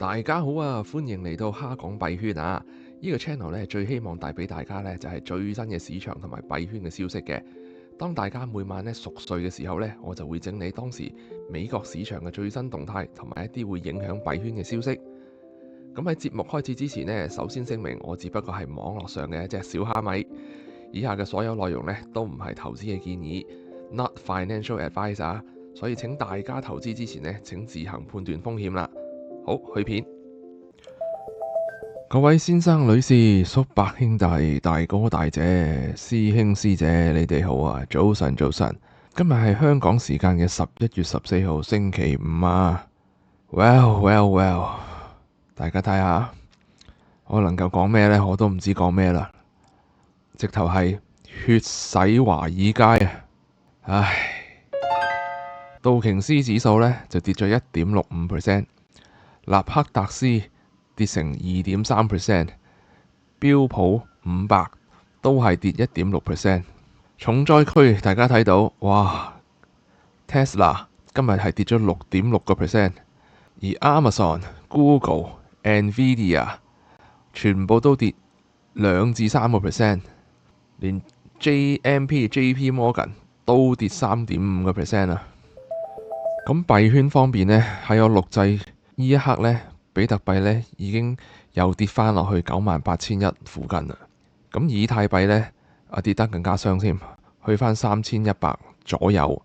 大家好啊，歡迎嚟到蝦講幣圈啊！呢個 channel 咧最希望帶俾大家咧就係最新嘅市場同埋幣圈嘅消息嘅。當大家每晚咧熟睡嘅時候咧，我就會整理當時美國市場嘅最新動態同埋一啲會影響幣圈嘅消息。咁喺節目開始之前呢，首先聲明我只不過係網絡上嘅一隻小蝦米，以下嘅所有內容咧都唔係投資嘅建議 ，not financial advice 啊，所以請大家投資之前呢，請自行判斷風險啦。好，去片。各位先生、女士、叔伯、兄弟、大哥、大姐、師兄、師姐，你哋好啊！早晨，早晨。今日係香港時間嘅11月14號，星期五啊。Well，大家睇下，我能夠講咩呢？我都唔知講咩啦。直頭係血洗華爾街啊！唉，道瓊斯指數呢就跌咗1.65%，納克達斯跌成2.3%，標普500都係跌1.6%。重災區大家睇到，哇 Tesla 今日係跌咗6.6%，而 Amazon、Google、Nvidia 全部都跌2至3%，連 JP Morgan 都跌3.5% 啊！咁幣圈方面呢，喺我錄製呢一刻呢，比特幣呢已經又跌翻落去98,100附近啦。咁以太幣呢，跌得更加傷添，去翻3,100左右。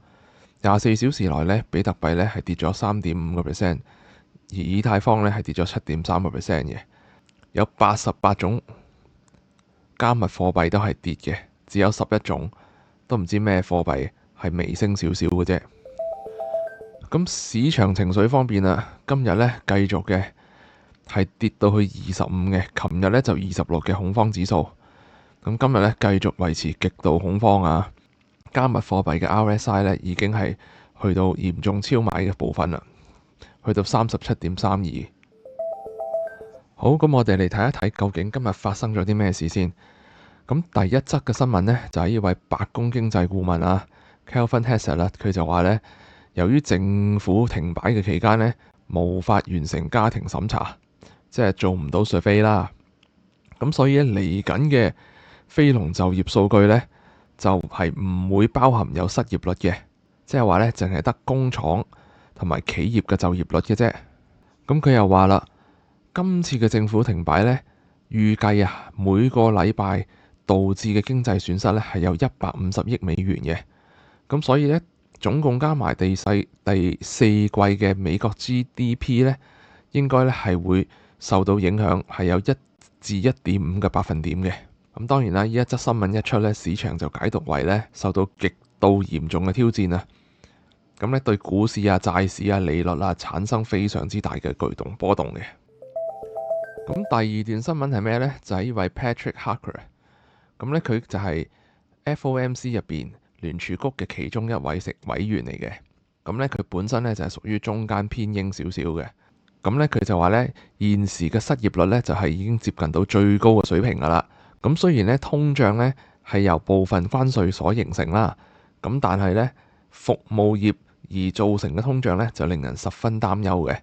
24小時內呢，比特幣呢係跌咗3.5%，而以太坊呢係跌咗7.3% 嘅。有88種加密貨幣都係跌嘅，只有11種都唔知咩貨幣係微升少少嘅啫。咁市場情緒方面啊，今日呢繼續嘅係跌到去25嘅，琴日呢就26嘅恐慌指數。咁今日呢繼續維持極度恐慌啊！加密貨幣嘅 RSI 呢已經係去到嚴重超買嘅部分啦，去到37.32。好，咁我哋嚟睇一睇究竟今日發生咗啲咩事先。咁第一則嘅新聞呢，就係呢位白宮經濟顧問啊 Calvin Hassett 啦，佢就話呢，由於政府停擺嘅期間呢，無法完成家庭審查，即係做唔到 survey 啦。咁所以嚟緊嘅非農就業數據呢，就係唔會包含有失業率嘅，即係話呢，淨係得工廠同埋企業嘅就業率嘅啫。咁佢又話啦，今次嘅政府停擺呢，預計啊每個禮拜導致嘅經濟損失呢係有150億美元嘅。咁所以呢，總共加埋第四季嘅美國 GDP 呢，應該呢係會受到影響，係有1至1.5個百分點嘅。咁當然啦，呢一則新聞一出呢，市場就解讀為呢受到極度嚴重嘅挑戰啊！咁呢對股市啊、債市啊、利率啊產生非常之大嘅巨動波動嘅。咁第二段新聞係咩呢？就係呢位 Patrick Harker， 咁呢佢就係 FOMC 入邊聯儲局嘅其中一位委員嚟嘅。咁呢佢本身呢就係屬於中間偏鷹少少嘅。咁呢佢就話呢，現時嘅失業率呢就係已經接近到最高嘅水平噶啦。咁雖然呢通脹呢係由部分關稅所形成啦，咁但係呢服務業而造成嘅通脹呢就令人十分擔憂嘅。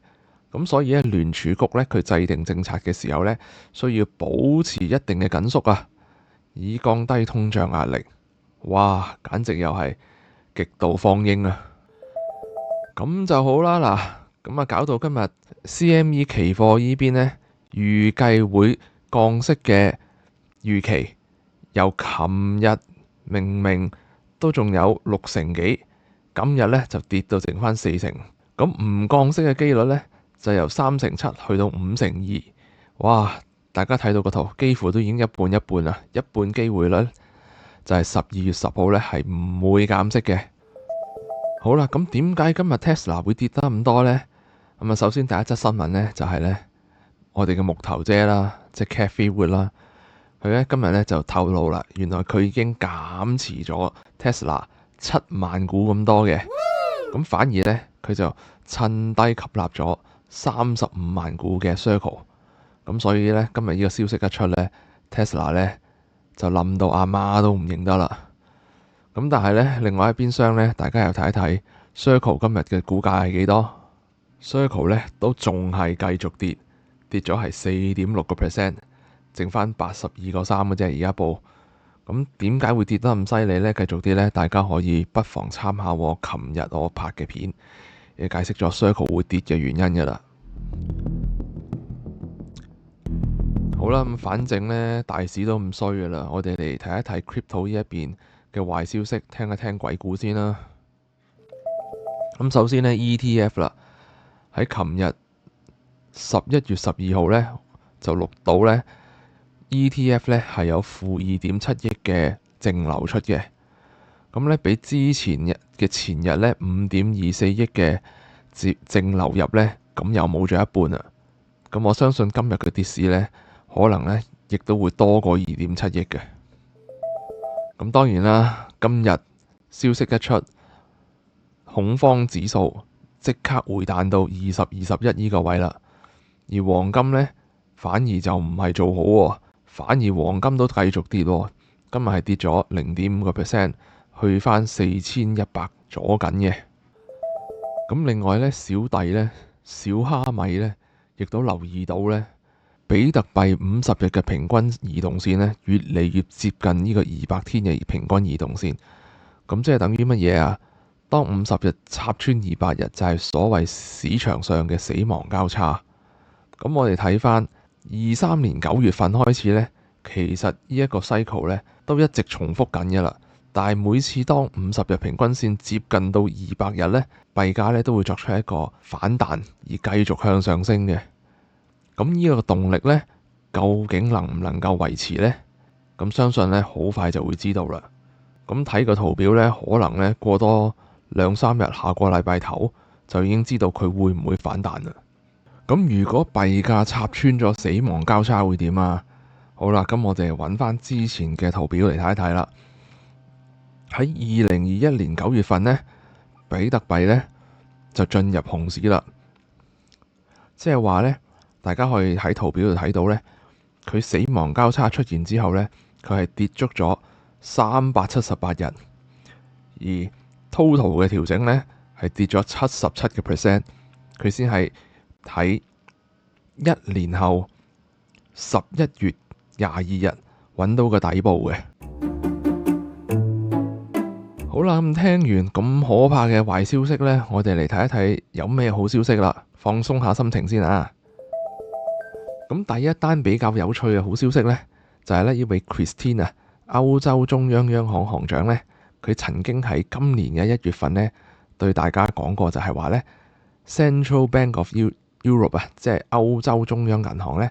咁所以呢聯儲局呢佢制定政策嘅時候呢，需要保持一定嘅緊縮啊，以降低通脹壓力。哇，簡直又係極度放鷹啊！咁就好啦，嗱，咁啊搞到今日 CME 期貨呢邊呢，預計會降息嘅預期由琴日明明都仲有60%幾，今日呢就跌到剩翻4%。咁唔降息嘅機率呢，就由3.7%去到5.2%。哇！大家睇到個圖，幾乎都已經一半一半啦，一半機會率就係12月10號呢係唔會減息嘅。好啦，咁點解今日 Tesla 會跌得咁多呢？咁啊，首先第一則新聞呢，就係呢我哋嘅木頭姐啦，即係 Cathie Wood 啦，佢呢今日呢就透露啦，原來佢已經減持咗 Tesla 7萬股咁多嘅，咁反而呢，佢就趁低吸納咗35萬股嘅 Circle。咁所以呢，今日呢個消息一出呢， Tesla 呢就冧到阿媽都唔認得啦。咁但係呢，另外一邊廂呢，大家又睇一睇 Circle 今日嘅股價係幾多？Circle 呢都仲係繼續跌，跌咗係4.6%，剩翻82.3嘅啫。而家報咁點解會跌得咁犀利呢？繼續跌呢，大家可以不妨參考我琴日我拍嘅片，解釋咗 Circle 會跌嘅原因㗎啦。好啦，咁反正呢，大市都咁衰㗎啦，我哋嚟睇一睇 Crypto 呢一邊嘅壞消息，聽一聽鬼故先啦。咁首先呢 ETF 啦，喺琴日11月12號呢，就錄到呢 ETF 呢係有負2.7億嘅淨流出嘅，咁呢，比之前嘅前日呢5.24億嘅淨流入呢，咁又冇咗一半啊。咁我相信今日嘅跌市呢，可能呢亦都會多過2.7億嘅。咁當然啦，今日消息一出，恐慌指數即刻回彈到2021呢個位啦。而黃金呢，反而就唔係做好喎，反而黃金都繼續跌喎。今日係跌咗0.5%，去返4100左緊嘅。咁另外呢，小弟呢，小蝦米呢，亦都留意到呢，比特幣50日嘅平均移動線呢，越嚟越接近呢個200天嘅平均移動線。咁即係等於乜嘢啊？當50日插穿200日，就係所謂市場上嘅死亡交叉。咁我哋睇返23年9月份開始呢，其實呢一個 cycle 呢都一直重複緊嘅啦。但係每次當50日平均線接近到200日呢，幣價呢都會作出一個反彈，而繼續向上升嘅。咁呢個動力呢，究竟能唔能夠維持呢？咁相信呢，好快就會知道啦。咁睇個圖表呢，可能呢過多2-3日，下個禮拜頭就已經知道佢會唔會反彈啦。咁如果幣價插穿咗死亡交叉會點啊？好啦，咁我哋揾翻之前嘅圖表嚟睇一睇啦。喺2021年9月份呢，比特幣呢就進入熊市啦。即係話呢，大家可以喺圖表度睇到呢，佢死亡交叉出現之後呢，佢係跌足咗378日，而 total 嘅調整呢係跌咗77%，佢先係喺1年後11月22日揾到個底部嘅。好啦，咁聽完咁可怕嘅壞消息呢，我哋嚟睇一睇有咩好消息啦，放鬆下心情先啊。咁第一單比較有趣嘅好消息呢，就係呢位 Christine 啊，歐洲中央央行行長呢，佢曾經喺今年嘅1月份呢對大家講過，就係話呢 Central Bank of Europe 啊，即係歐洲中央銀行呢，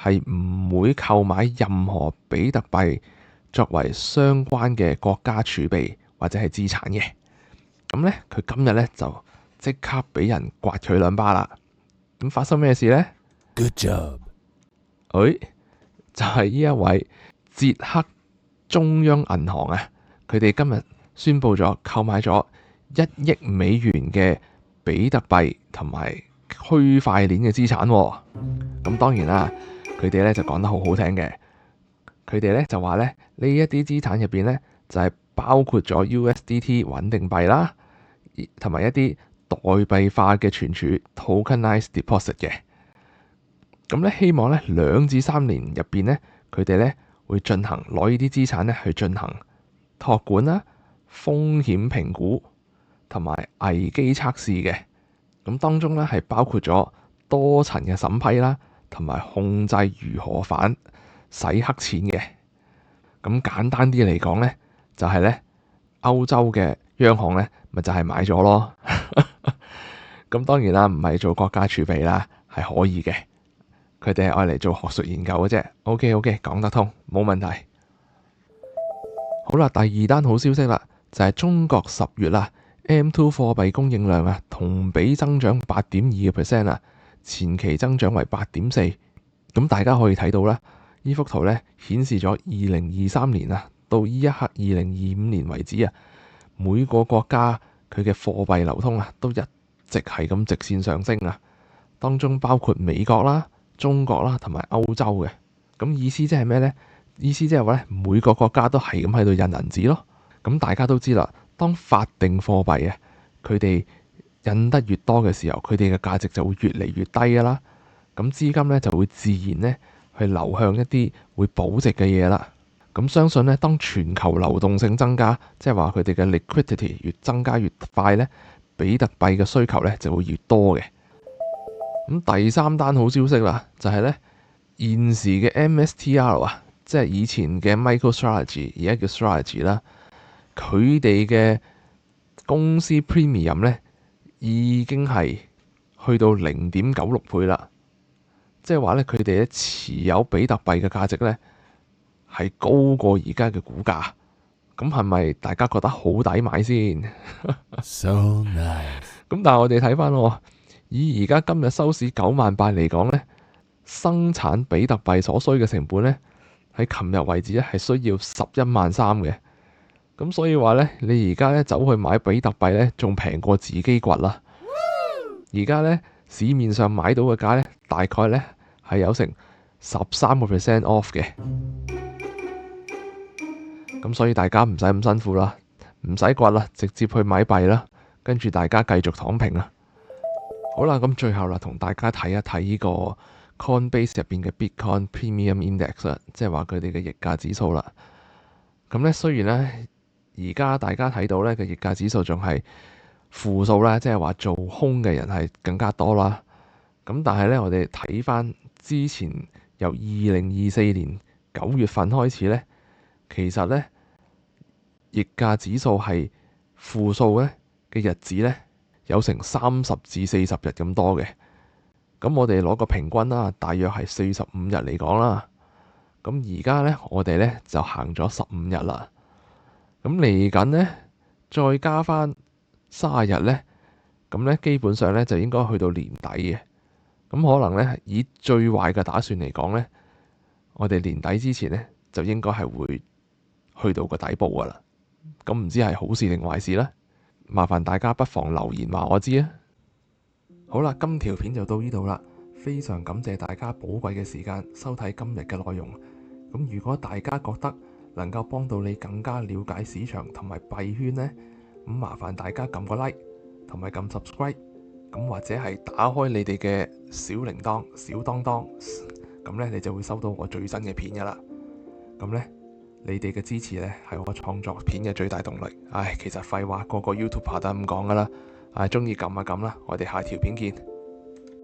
係唔會購買任何比特幣作為相關嘅國家儲備或者係資產嘅。咁呢，佢今日呢就即刻俾人刮佢2巴啦。咁發生咩事呢？ Good job！就係呢一位捷克中央銀行啊，佢哋今日宣布咗購買咗1億美元嘅比特幣同埋區塊鏈嘅資產。咁當然啦，佢哋咧就講得好好聽嘅，佢哋咧就話咧呢一啲資產入邊咧就係包括咗 USDT 穩定幣啦，同埋一啲代幣化嘅存儲 tokenized deposit 嘅。咁咧希望咧2至3年入邊咧，佢哋咧會進行攞呢啲資產咧去進行託管啦、風險評估同埋危機測試嘅。咁當中咧係包括咗多層嘅審批啦，同埋控制如何反洗黑錢嘅。咁簡單啲嚟講咧，就係咧歐洲嘅央行咧，咪就係買咗咯。咁當然啦，唔係做國家儲備啦，係可以嘅。佢哋係愛嚟做學術研究嘅啫。OK， 講得通，冇問題。好啦，第二單好消息啦，就係中國10月啦 M2 貨幣供應量啊，同比增長8.2% 啊，前期增長為8.4%。咁大家可以睇到啦，呢幅圖咧顯示咗2023年啊，到呢一刻2025年為止啊，每個國家佢嘅貨幣流通啊，都一直係咁直線上升啊。當中包括美國啦、中國啦同埋歐洲嘅。咁意思即係咩呢？意思即係話咧，每個國家都係咁喺度印銀紙咯。咁大家都知啦，當法定貨幣啊，佢哋印得越多嘅時候，佢哋嘅價值就會越嚟越低噶啦。咁資金呢就會自然呢去流向一啲會保值嘅嘢啦。咁相信呢，當全球流動性增加，即係話佢哋嘅 liquidity 越增加越快呢，比特幣嘅需求呢就會越多嘅。咁第三單好消息啦，就係呢現時嘅 MSTR 啊，即係以前嘅 MicroStrategy，而家叫 Strategy 啦，佢哋嘅公司 Premium 呢已經係去到0.96倍啦，即係話呢，佢哋咧持有比特幣嘅價值呢係高過而家嘅股價。咁係咪大家覺得好抵買先？So nice。咁但係我哋睇翻喎，以而家今日收市98000嚟講呢，生產比特幣所需嘅成本呢，喺琴日為止咧係需要113000嘅。咁所以話呢，你而家呢走去買比特幣呢，仲平過自己掘啦。而家呢，市面上買到嘅價呢，大概呢係有成13% off 嘅。咁所以大家唔使咁辛苦啦，唔使掘啦，直接去買幣啦，跟住大家繼續躺平啦。好啦，咁最後啦，同大家睇一睇呢個 Coinbase 入邊嘅 Bitcoin Premium Index 啦，即係話佢哋嘅逆價指數啦。咁呢，雖然呢，而家大家睇到呢個逆價指數仲係負數啦，即係話做空嘅人係更加多啦。咁但係呢，我哋睇翻之前由2024年9月份開始呢，其實呢，逆價指數係負數呢嘅日子呢，有成30至40日咁多嘅。咁我哋攞個平均啦，大約係45日嚟講啦。咁而家呢，我哋呢就行咗15日啦。咁嚟緊呢，再加翻30日呢，咁呢基本上呢就應該去到年底嘅。咁可能呢，以最壞嘅打算嚟講呢，我哋年底之前呢，就應該係會去到個底部噶啦。咁唔知係好事定壞事呢？麻煩大家不妨留言話我知啊。好啦，今條片就到呢度啦。非常感謝大家寶貴嘅時間收睇今日嘅內容。咁如果大家覺得能夠幫到你更加了解市場同埋幣圈呢，咁麻煩大家撳個 like 同埋撳 subscribe， 咁或者係打開你哋嘅小鈴鐺小當當，咁呢你就會收到我最新嘅片噶啦。咁呢，你哋嘅支持呢係我創作片嘅最大動力。其實廢話，個個 YouTuber 都係咁講噶啦。中意撳就撳啦，我哋下條片見。